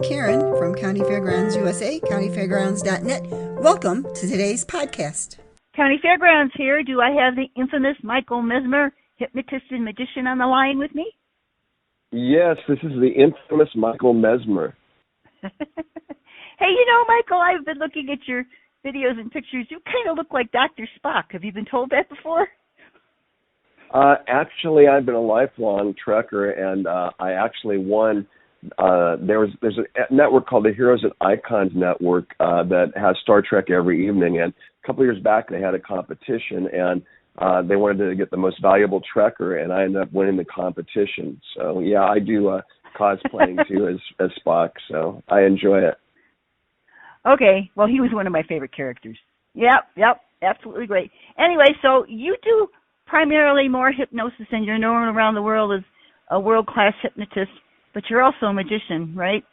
Karen from Countyfairgrounds USA, countyfairgrounds.net. Welcome to today's podcast. County Fairgrounds here. Do I have the infamous Michael Mezmer, hypnotist and magician, on the line with me? Yes, this is the infamous Michael Mezmer. Hey, Michael, I've been looking at your videos and pictures. You kind of look like Dr. Spock. Have you been told that before? Actually, I've been a lifelong trekker, and I actually won. There's a network called the Heroes and Icons Network that has Star Trek every evening. And a couple of years back, they had a competition, and they wanted to get the most valuable trekker, and I ended up winning the competition. So, yeah, I do cosplaying, too, as Spock, so I enjoy it. Okay. Well, he was one of my favorite characters. Yep. Absolutely great. Anyway, so you do primarily more hypnosis, and you're known around the world as a world-class hypnotist, but you're also a magician, right?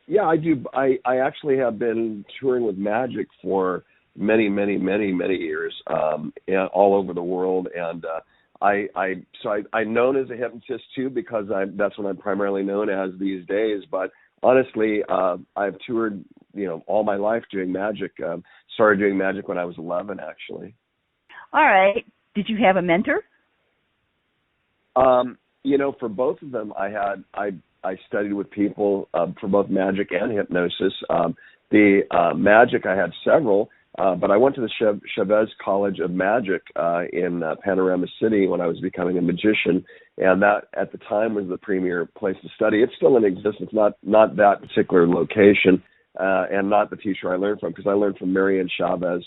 Yeah, I do. I actually have been touring with magic for many years, all over the world, and I'm known as a hypnotist too, because that's what I'm primarily known as these days. But honestly, I've toured, all my life doing magic. Started doing magic when I was 11, actually. All right. Did you have a mentor? For both of them, I studied with people for both magic and hypnosis. The magic, I had several, but I went to the Chavez College of Magic in Panorama City when I was becoming a magician, and that at the time was the premier place to study. It's still in existence, not that particular location, and not the teacher I learned from, because I learned from Marian Chavez,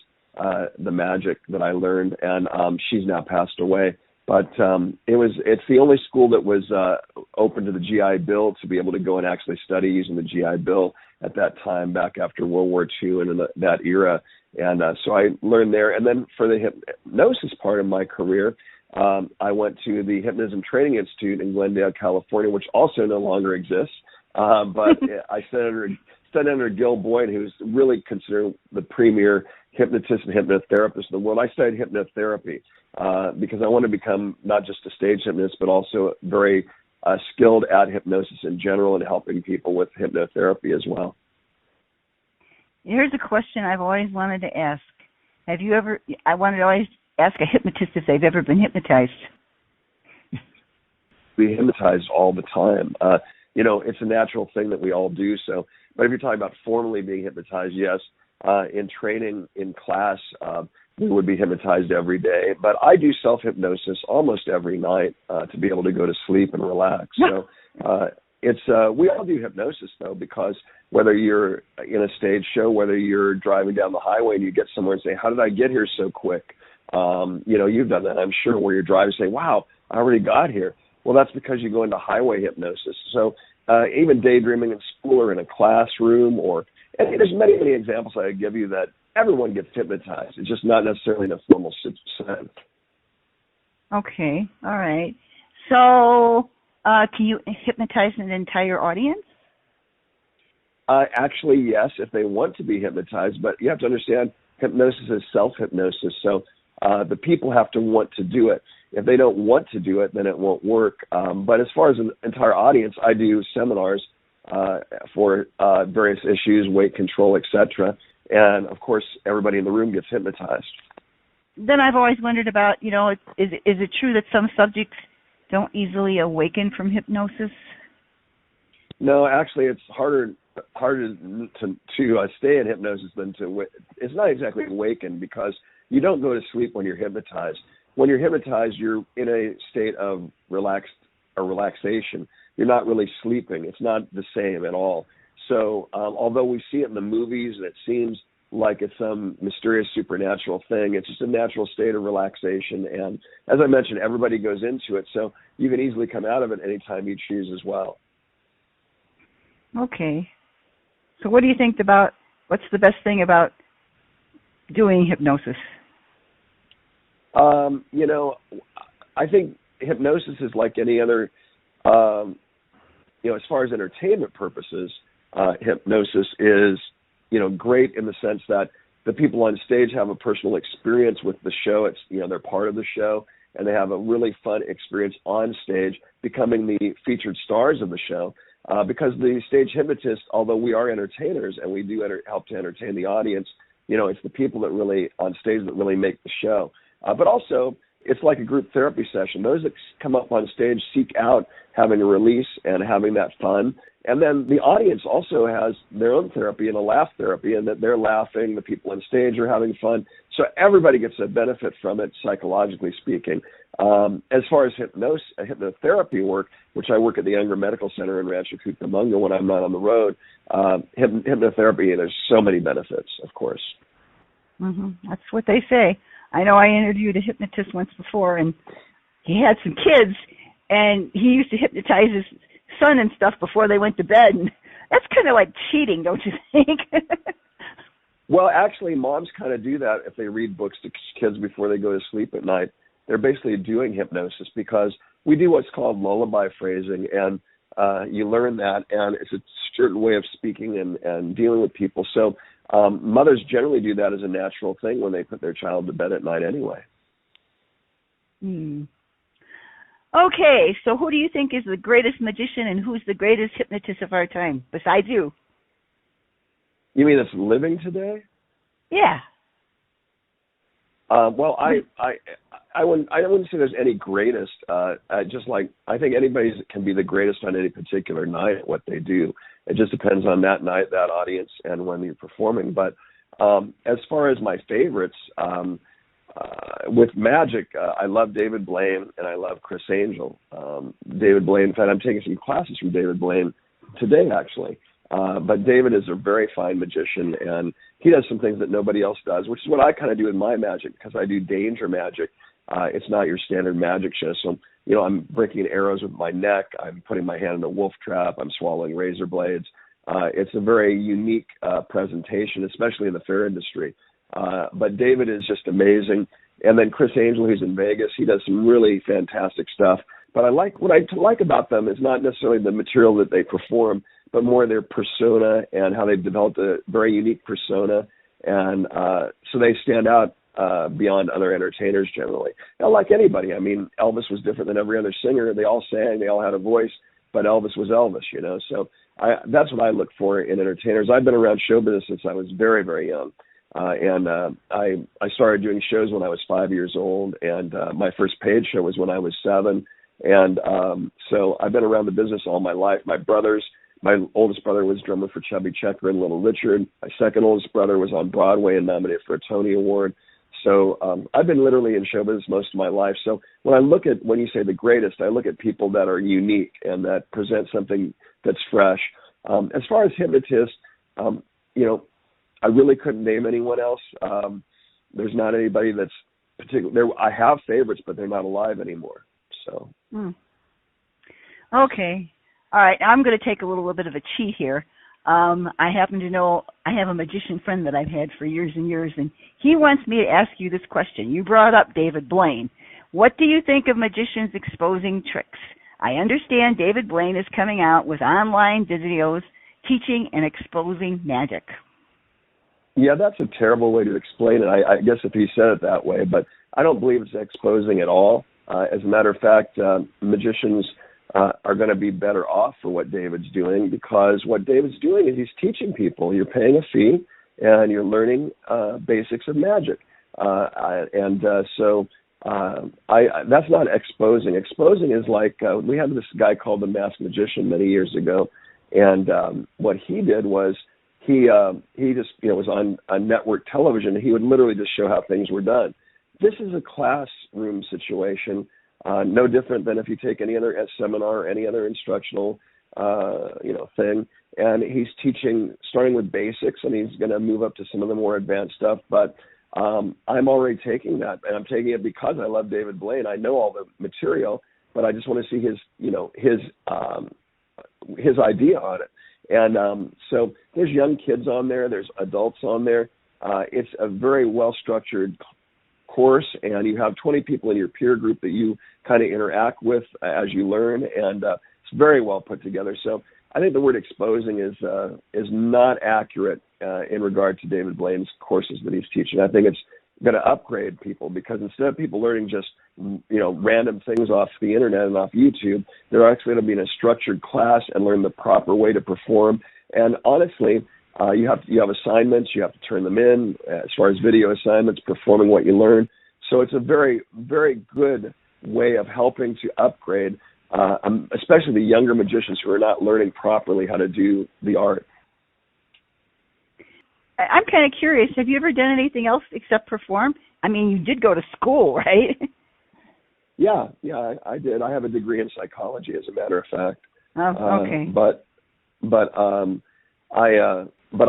the magic that I learned, and she's now passed away. But it's the only school that was open to the GI Bill to be able to go and actually study using the GI Bill at that time, back after World War II and in that era. And so I learned there. And then for the hypnosis part of my career, I went to the Hypnotism Training Institute in Glendale, California, which also no longer exists. But I studied under Gil Boyd, who's really considered the premier hypnotist and hypnotherapist in the world. I studied hypnotherapy because I want to become not just a stage hypnotist, but also very skilled at hypnosis in general and helping people with hypnotherapy as well. Here's a question I've always wanted to ask. I wanted to always ask a hypnotist if they've ever been hypnotized. We hypnotize all the time. It's a natural thing that we all do. So, but if you're talking about formally being hypnotized, yes. In training, in class, we would be hypnotized every day. But I do self-hypnosis almost every night to be able to go to sleep and relax. So we all do hypnosis, though, because whether you're in a stage show, whether you're driving down the highway and you get somewhere and say, how did I get here so quick? You've done that, I'm sure, where you're driving and say, wow, I already got here. Well, that's because you go into highway hypnosis. So even daydreaming in school or in a classroom, and there's many examples I could give you that everyone gets hypnotized. It's just not necessarily in a formal sense. Okay, all right. So can you hypnotize an entire audience? Actually, yes, if they want to be hypnotized. But you have to understand, hypnosis is self-hypnosis. So the people have to want to do it. If they don't want to do it, then it won't work. But as far as an entire audience, I do seminars for various issues, weight control, etc. And, of course, everybody in the room gets hypnotized. Then I've always wondered about, is it true that some subjects don't easily awaken from hypnosis? No, actually, it's harder to stay in hypnosis than to – it's not exactly awaken, because you don't go to sleep when you're hypnotized. When you're hypnotized, you're in a state of relaxation. You're not really sleeping. It's not the same at all. So although we see it in the movies and it seems like it's some mysterious supernatural thing, it's just a natural state of relaxation. And as I mentioned, everybody goes into it. So you can easily come out of it anytime you choose as well. Okay. So what do you think what's the best thing about doing hypnosis? I think hypnosis is like any other, as far as entertainment purposes, hypnosis is, great in the sense that the people on stage have a personal experience with the show. It's, they're part of the show, and they have a really fun experience on stage, becoming the featured stars of the show. because the stage hypnotists, although we are entertainers and we do help to entertain the audience, it's the people that really on stage that really make the show. But also, it's like a group therapy session. Those that come up on stage seek out having a release and having that fun. And then the audience also has their own therapy and a laugh therapy, and that they're laughing, the people on stage are having fun. So everybody gets a benefit from it, psychologically speaking. As far as hypnotherapy work, which I work at the Younger Medical Center in Rancho Cucamonga when I'm not on the road, hypnotherapy, there's so many benefits, of course. Mm-hmm. That's what they say. I know I interviewed a hypnotist once before, and he had some kids, and he used to hypnotize his son and stuff before they went to bed. And that's kind of like cheating, don't you think? Well, actually, moms kind of do that if they read books to kids before they go to sleep at night. They're basically doing hypnosis because we do what's called lullaby phrasing, and you learn that, and it's a certain way of speaking and dealing with people. So mothers generally do that as a natural thing when they put their child to bed at night anyway. Okay, so who do you think is the greatest magician and who's the greatest hypnotist of our time, besides you? You mean that's living today? Yeah. Well, I wouldn't say there's any greatest. I think anybody can be the greatest on any particular night at what they do. It just depends on that night, that audience, and when you're performing. But as far as my favorites, with magic, I love David Blaine and I love Chris Angel. David Blaine, in fact, I'm taking some classes from David Blaine today, actually. But David is a very fine magician, and he does some things that nobody else does, which is what I kind of do in my magic, because I do danger magic. It's not your standard magic show. So, I'm breaking arrows with my neck. I'm putting my hand in a wolf trap. I'm swallowing razor blades. It's a very unique presentation, especially in the fair industry. But David is just amazing. And then Chris Angel, who's in Vegas, he does some really fantastic stuff. But what I like about them is not necessarily the material that they perform, but more their persona and how they've developed a very unique persona. And so they stand out beyond other entertainers generally. Now, like anybody, I mean, Elvis was different than every other singer. They all sang, they all had a voice, but Elvis was Elvis, So that's what I look for in entertainers. I've been around show business since I was very, very young. And I started doing shows when I was 5 years old, and my first paid show was when I was 7. And so I've been around the business all my life. My oldest brother was drummer for Chubby Checker and Little Richard. My second oldest brother was on Broadway and nominated for a Tony Award. So I've been literally in show business most of my life. So when you say the greatest, I look at people that are unique and that present something that's fresh. As far as hypnotists, I really couldn't name anyone else. There's not anybody that's particular. I have favorites, but they're not alive anymore. So. Okay. All right. I'm going to take a little bit of a cheat here. I happen to know I have a magician friend that I've had for years and years, and he wants me to ask you this question. You brought up David Blaine. What do you think of magicians exposing tricks? I understand David Blaine is coming out with online videos teaching and exposing magic. Yeah, that's a terrible way to explain it. I guess if he said it that way, but I don't believe it's exposing at all. As a matter of fact, magicians are going to be better off for what David's doing, because what David's doing is he's teaching people. You're paying a fee, and you're learning basics of magic. So that's not exposing. Exposing is like we had this guy called the Masked Magician many years ago, and what he did was he just was on network television. He would literally just show how things were done. This is a classroom situation, no different than if you take any other seminar or any other instructional thing. And he's teaching, starting with basics, and he's going to move up to some of the more advanced stuff. But I'm already taking that, and I'm taking it because I love David Blaine. I know all the material, but I just want to see his idea on it. And so there's young kids on there. There's adults on there. It's a very well-structured course, and you have 20 people in your peer group that you kind of interact with as you learn, and it's very well put together. So I think the word exposing is not accurate in regard to David Blaine's courses that he's teaching. I think it's going to upgrade people, because instead of people learning just, random things off the internet and off YouTube, they're actually going to be in a structured class and learn the proper way to perform. And honestly, you have assignments, you have to turn them in as far as video assignments, performing what you learn. So it's a very, very good way of helping to upgrade, especially the younger magicians who are not learning properly how to do the art. I'm kind of curious. Have you ever done anything else except perform? I mean, you did go to school, right? Yeah, I did. I have a degree in psychology, as a matter of fact. Oh, okay. But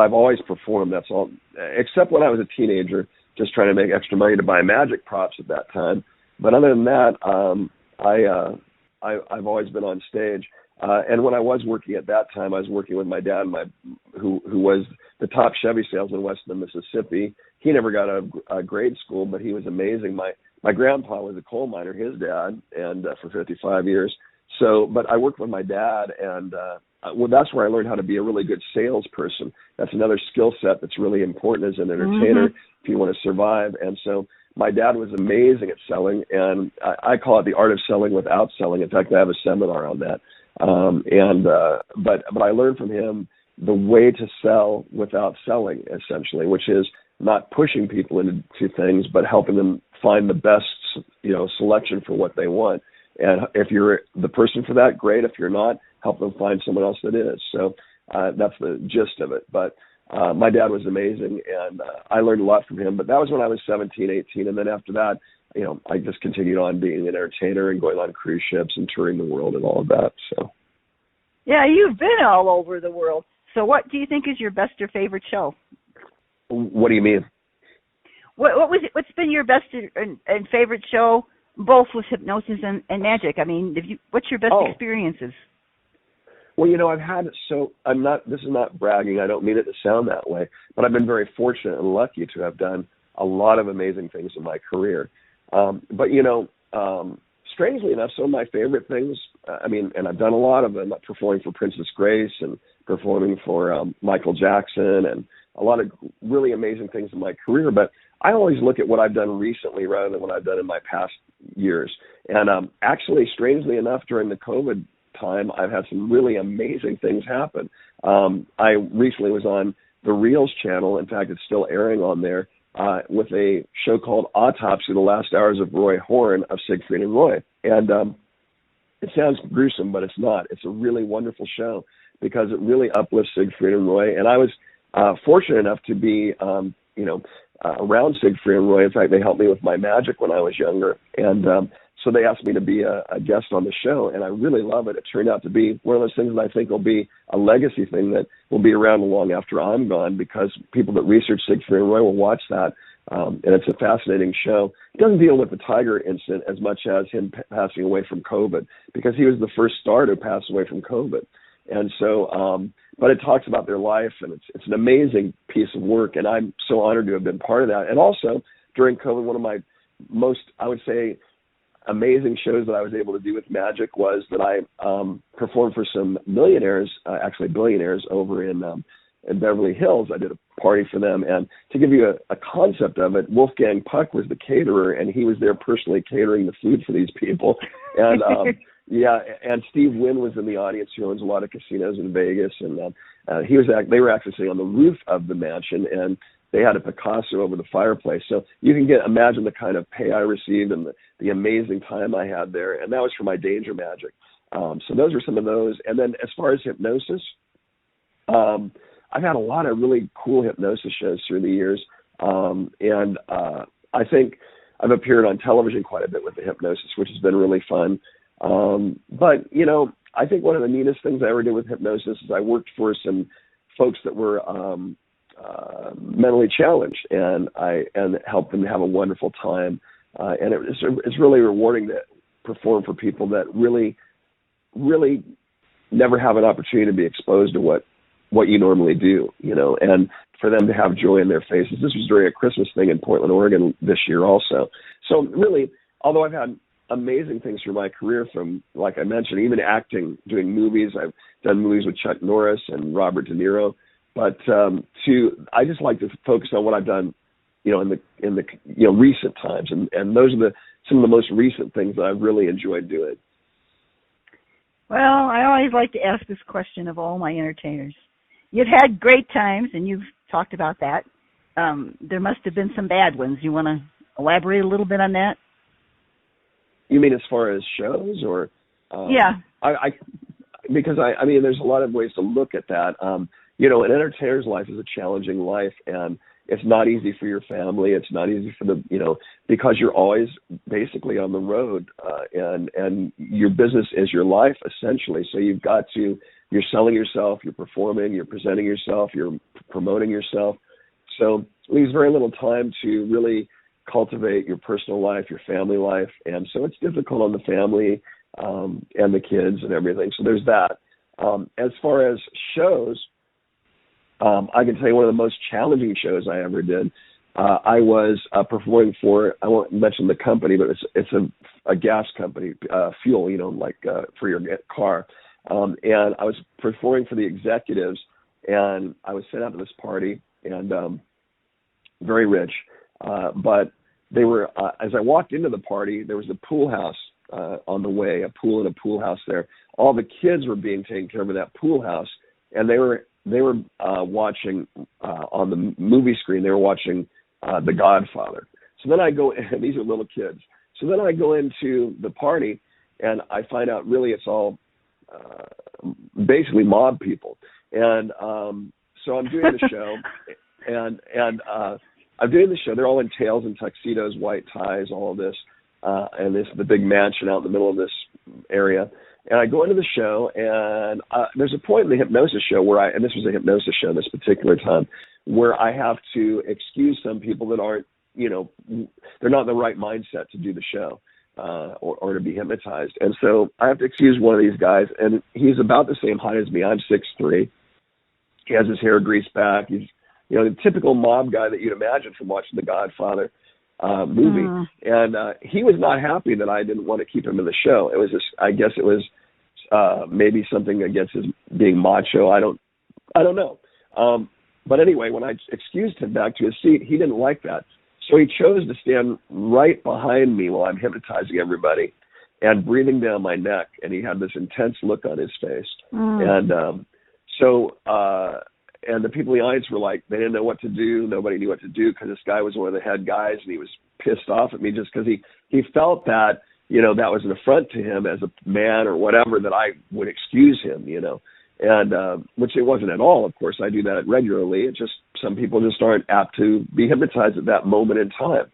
I've always performed. That's all. Except when I was a teenager, just trying to make extra money to buy magic props at that time. But other than that, I've always been on stage. And when I was working at that time, I was working with my dad, who was the top Chevy salesman west of the Mississippi. He never got a grade school, but he was amazing. My grandpa was a coal miner, his dad, and for 55 years. So, but I worked with my dad, and that's where I learned how to be a really good salesperson. That's another skill set that's really important as an entertainer if you want to survive. And so my dad was amazing at selling, and I call it the art of selling without selling. In fact, I have a seminar on that. But I learned from him the way to sell without selling, essentially, which is not pushing people into things, but helping them find the best, selection for what they want. And if you're the person for that, great. If you're not, help them find someone else that is. So that's the gist of it. But my dad was amazing, and I learned a lot from him. But that was when I was 17, 18, and then after that, I just continued on being an entertainer and going on cruise ships and touring the world and all of that. So. Yeah, you've been all over the world. So what do you think is your best or favorite show? What do you mean? What's been your best and favorite show, both with hypnosis and magic? I mean, what's your best experiences? Well, I've had this is not bragging. I don't mean it to sound that way, but I've been very fortunate and lucky to have done a lot of amazing things in my career. But strangely enough, some of my favorite things, and I've done a lot of them, performing for Princess Grace and performing for Michael Jackson and a lot of really amazing things in my career. But I always look at what I've done recently rather than what I've done in my past years. And actually, strangely enough, during the COVID time, I've had some really amazing things happen. I recently was on the Reels channel. In fact, it's still airing on there, with a show called Autopsy, The Last Hours of Roy Horn of Siegfried and Roy. And it sounds gruesome, but it's not. It's a really wonderful show because it really uplifts Siegfried and Roy. And I was fortunate enough to be, around Siegfried and Roy. In fact, they helped me with my magic when I was younger. And so they asked me to be a guest on the show, and I really love it. It turned out to be one of those things that I think will be a legacy thing that will be around long after I'm gone, because people that research Siegfried and Roy will watch that, and it's a fascinating show. It doesn't deal with the tiger incident as much as him passing away from COVID, because he was the first star to pass away from COVID. And so, but it talks about their life, and it's an amazing piece of work, and I'm so honored to have been part of that. And also, during COVID, one of my most, I would say, amazing shows that I was able to do with magic was that I performed for some millionaires, actually billionaires, over in Beverly Hills. I did a party for them, and to give you a concept of it, Wolfgang Puck was the caterer, and he was there personally catering the food for these people. And and Steve Wynn was in the audience, who owns a lot of casinos in Vegas, and they were actually sitting on the roof of the mansion, and they had a Picasso over the fireplace. So you can imagine the kind of pay I received and the amazing time I had there. And that was for my danger magic. So those were some of those. And then as far as hypnosis, I've had a lot of really cool hypnosis shows through the years. And I think I've appeared on television quite a bit with the hypnosis, which has been really fun. But, I think one of the neatest things I ever did with hypnosis is I worked for some folks that were mentally challenged, and helped them have a wonderful time. And it's really rewarding to perform for people that really, really never have an opportunity to be exposed to what you normally do, and for them to have joy in their faces. This was during a Christmas thing in Portland, Oregon this year also. So really, although I've had amazing things through my career, from, like I mentioned, even acting, doing movies. I've done movies with Chuck Norris and Robert De Niro. But I just like to focus on what I've done in the recent times, and those are some of the most recent things that I've really enjoyed doing. Well, I always like to ask this question of all my entertainers. You've had great times, and you've talked about that. There must have been some bad ones. You want to elaborate a little bit on that? You mean as far as shows, or? Yeah. Because I mean, there's a lot of ways to look at that. An entertainer's life is a challenging life, and it's not easy for your family. It's not easy for because you're always basically on the road, and your business is your life essentially. So you're selling yourself, you're performing, you're presenting yourself, you're promoting yourself. So it leaves very little time to really cultivate your personal life, your family life, and so it's difficult on the family and the kids and everything. So there's that. As far as shows, I can tell you one of the most challenging shows I ever did. I was performing for, I won't mention the company, but it's a gas company, fuel, for your car. And I was performing for the executives, and I was sent out to this party, and very rich. But they were, as I walked into the party, there was a pool house on the way, a pool and a pool house there. All the kids were being taken care of in that pool house, and they were watching on the movie screen. They were watching The Godfather. So then I go, and these are little kids. So then I go into the party, and I find out really it's all basically mob people. And so I'm doing the show, and I'm doing the show. They're all in tails and tuxedos, white ties, all of this, and this the big mansion out in the middle of this area. And I go into the show, and there's a point in the hypnosis show and this was a hypnosis show this particular time, where I have to excuse some people that aren't, they're not in the right mindset to do the show or to be hypnotized. And so I have to excuse one of these guys, and he's about the same height as me. I'm 6'3". He has his hair greased back. He's, the typical mob guy that you'd imagine from watching The Godfather movie. And he was not happy that I didn't want to keep him in the show. It was I guess it was maybe something against his being macho. I don't know. But anyway, when I excused him back to his seat, he didn't like that. So he chose to stand right behind me while I'm hypnotizing everybody and breathing down my neck. And he had this intense look on his face. And and the people in the audience were like, they didn't know what to do. Nobody knew what to do because this guy was one of the head guys, and he was pissed off at me just because he felt that, that was an affront to him as a man or whatever, that I would excuse him, and which it wasn't at all. Of course, I do that regularly. It's just some people just aren't apt to be hypnotized at that moment in time.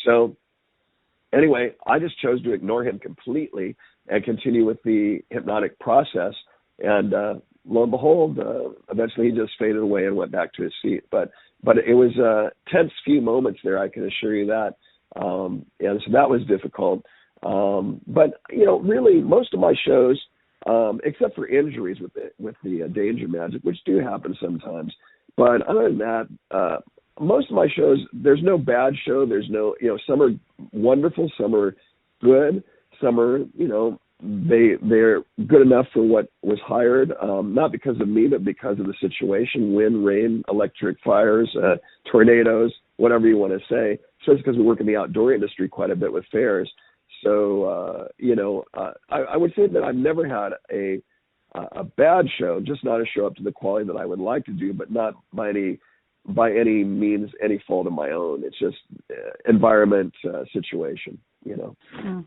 So anyway, I just chose to ignore him completely and continue with the hypnotic process. And lo and behold, eventually he just faded away and went back to his seat. But it was a tense few moments there, I can assure you that. And so that was difficult. But, really most of my shows, except for injuries with the danger magic, which do happen sometimes. But other than that, most of my shows, there's no bad show. There's no, some are wonderful, some are good, some are, they're good enough for what was hired, not because of me, but because of the situation: wind, rain, electric fires, tornadoes, whatever you want to say. So it's because we work in the outdoor industry quite a bit with fairs. So, I would say that I've never had a bad show, just not a show up to the quality that I would like to do, but not by any means any fault of my own. It's just environment, situation, Mm.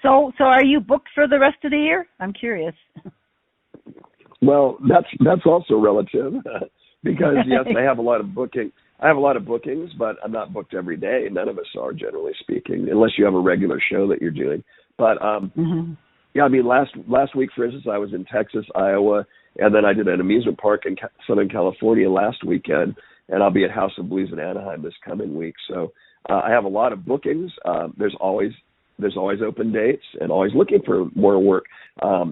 So are you booked for the rest of the year? I'm curious. Well, that's also relative because yes, I have a lot of bookings, but I'm not booked every day. None of us are, generally speaking, unless you have a regular show that you're doing. But yeah, I mean, last week, for instance, I was in Texas, Iowa, and then I did an amusement park in Southern California last weekend, and I'll be at House of Blues in Anaheim this coming week. So I have a lot of bookings. There's always open dates, and always looking for more work,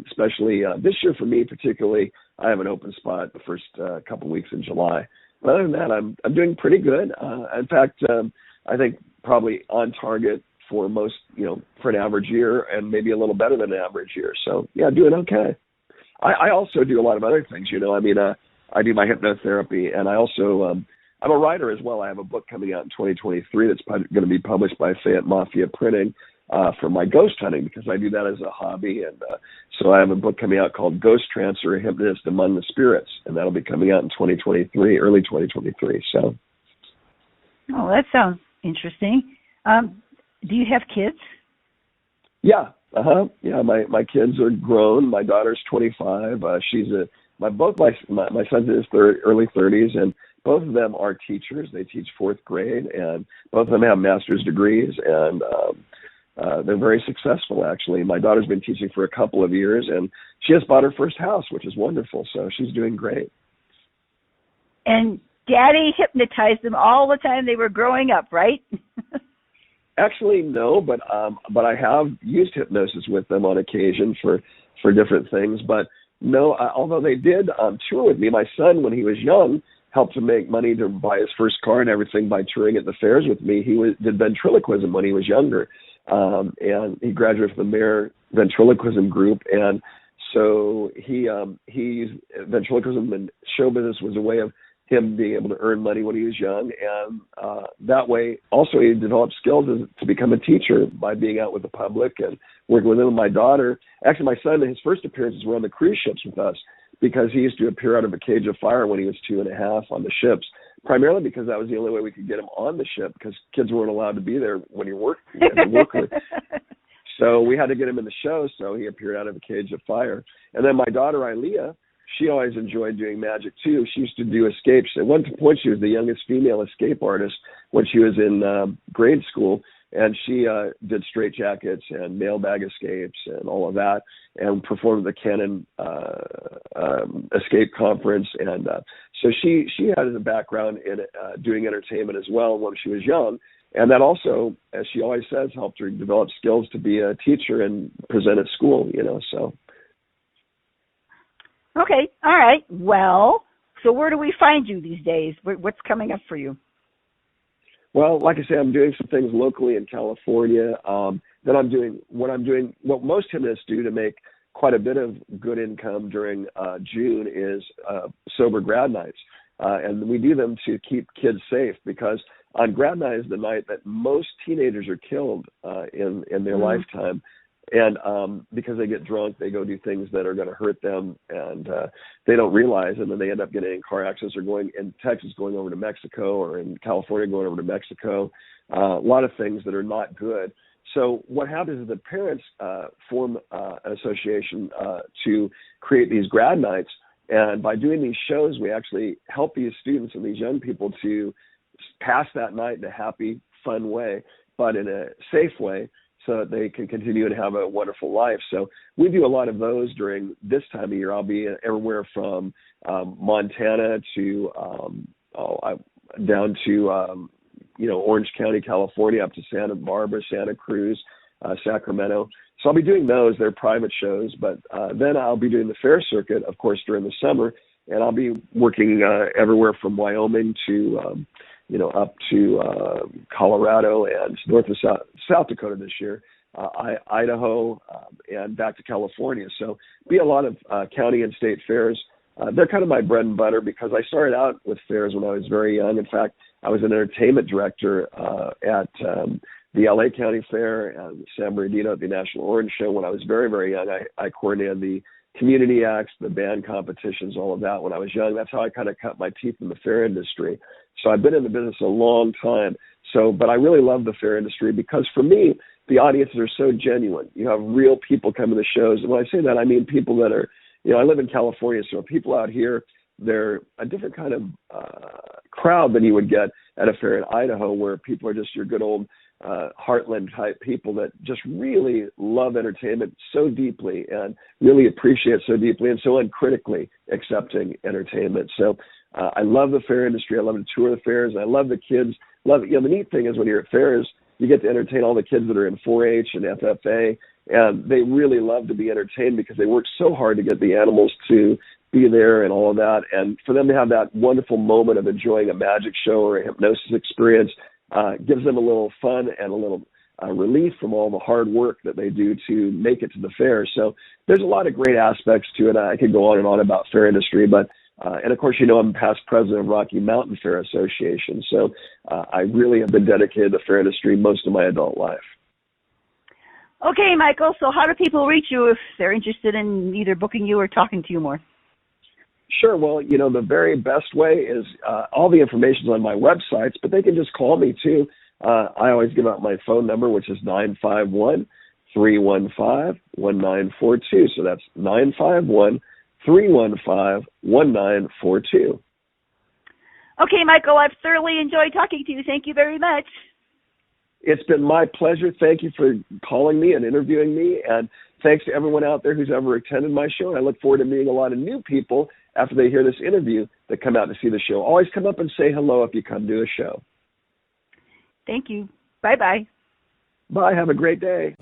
especially this year for me particularly. I have an open spot the first couple weeks in July. But other than that, I'm doing pretty good. In fact, I think probably on target for most, for an average year, and maybe a little better than an average year. So yeah, doing okay. I also do a lot of other things. I mean, I do my hypnotherapy, and I also I'm a writer as well. I have a book coming out in 2023 that's going to be published by Fayette Mafia Printing for my ghost hunting, because I do that as a hobby. And so I have a book coming out called Ghost Transfer, A Hypnotist Among the Spirits, and that'll be coming out in 2023, early 2023. So. Oh, that sounds interesting. Do you have kids? Yeah. Yeah, my kids are grown. My daughter's 25. Both my son's in his early 30s, and both of them are teachers. They teach fourth grade, and both of them have master's degrees, and they're very successful, actually. My daughter's been teaching for a couple of years, and she just bought her first house, which is wonderful. So she's doing great. And Daddy hypnotized them all the time they were growing up, right? Actually, no, but I have used hypnosis with them on occasion for different things. But no, although they did tour with me. My son, when he was young, helped to make money to buy his first car and everything by touring at the fairs with me. He did ventriloquism when he was younger, and he graduated from the Mayor Ventriloquism Group. And so he ventriloquism and show business was a way of him being able to earn money when he was young, and that way also he developed skills to become a teacher by being out with the public and working with him. And my daughter, actually my son, his first appearances were on the cruise ships with us, because he used to appear out of a cage of fire when he was 2.5 on the ships, primarily because that was the only way we could get him on the ship, because kids weren't allowed to be there when you work as a worker. So we had to get him in the show, so he appeared out of a cage of fire. And then my daughter, Ilea, she always enjoyed doing magic, too. She used to do escapes. At one point, she was the youngest female escape artist when she was in grade school, and she did straitjackets and mailbag escapes and all of that, and performed at the Canon Escape Conference. And so she had a background in doing entertainment as well when she was young. And that also, as she always says, helped her develop skills to be a teacher and present at school, so. Okay, all right. Well, so where do we find you these days? What's coming up for you? Well, like I say, I'm doing some things locally in California. Then I'm doing what most hypnotists do to make quite a bit of good income during June is sober grad nights. And we do them to keep kids safe, because on grad night is the night that most teenagers are killed in their lifetime. And because they get drunk, they go do things that are going to hurt them, and they don't realize, and then they end up getting in car accidents, or going in Texas, going over to Mexico, or in California, going over to Mexico. A lot of things that are not good. So what happens is the parents form an association to create these grad nights, and by doing these shows, we actually help these students and these young people to pass that night in a happy, fun way, but in a safe way, so that they can continue to have a wonderful life. So we do a lot of those during this time of year. I'll be everywhere from Montana to down to Orange County, California, up to Santa Barbara, Santa Cruz, Sacramento. So I'll be doing those. They're private shows, but then I'll be doing the fair circuit, of course, during the summer, and I'll be working everywhere from Wyoming to up to Colorado and north of South Dakota this year, Idaho, and back to California. So be a lot of county and state fairs. They're kind of my bread and butter, because I started out with fairs when I was very young. In fact, I was an entertainment director at the LA County Fair and San Bernardino at the National Orange Show when I was very, very young. I coordinated the community acts, the band competitions, all of that when I was young. That's how I kind of cut my teeth in the fair industry. So I've been in the business a long time. But I really love the fair industry, because for me, the audiences are so genuine. You have real people come to the shows. And when I say that, I mean people that are, I live in California, so people out here, they're a different kind of crowd than you would get at a fair in Idaho, where people are just your good old heartland type people that just really love entertainment so deeply and really appreciate it so deeply and so uncritically accepting entertainment. So I love the fair industry. I love to tour the fairs. I love the kids. The neat thing is when you're at fairs, you get to entertain all the kids that are in 4-H and FFA, and they really love to be entertained, because they work so hard to get the animals to be there and all of that. And for them to have that wonderful moment of enjoying a magic show or a hypnosis experience gives them a little fun and a little relief from all the hard work that they do to make it to the fair. So there's a lot of great aspects to it. I could go on and on about fair industry, but And of course, I'm past president of Rocky Mountain Fair Association. So I really have been dedicated to fair industry most of my adult life. Okay, Michael, so how do people reach you if they're interested in either booking you or talking to you more? Sure. Well, the very best way is all the information's on my websites, but they can just call me too. I always give out my phone number, which is 951-315-1942. So that's 951-315-1942. Okay, Michael, I've thoroughly enjoyed talking to you. Thank you very much. It's been my pleasure. Thank you for calling me and interviewing me. And thanks to everyone out there who's ever attended my show. And I look forward to meeting a lot of new people after they hear this interview that come out to see the show. Always come up and say hello if you come to a show. Thank you. Bye-bye. Bye. Have a great day.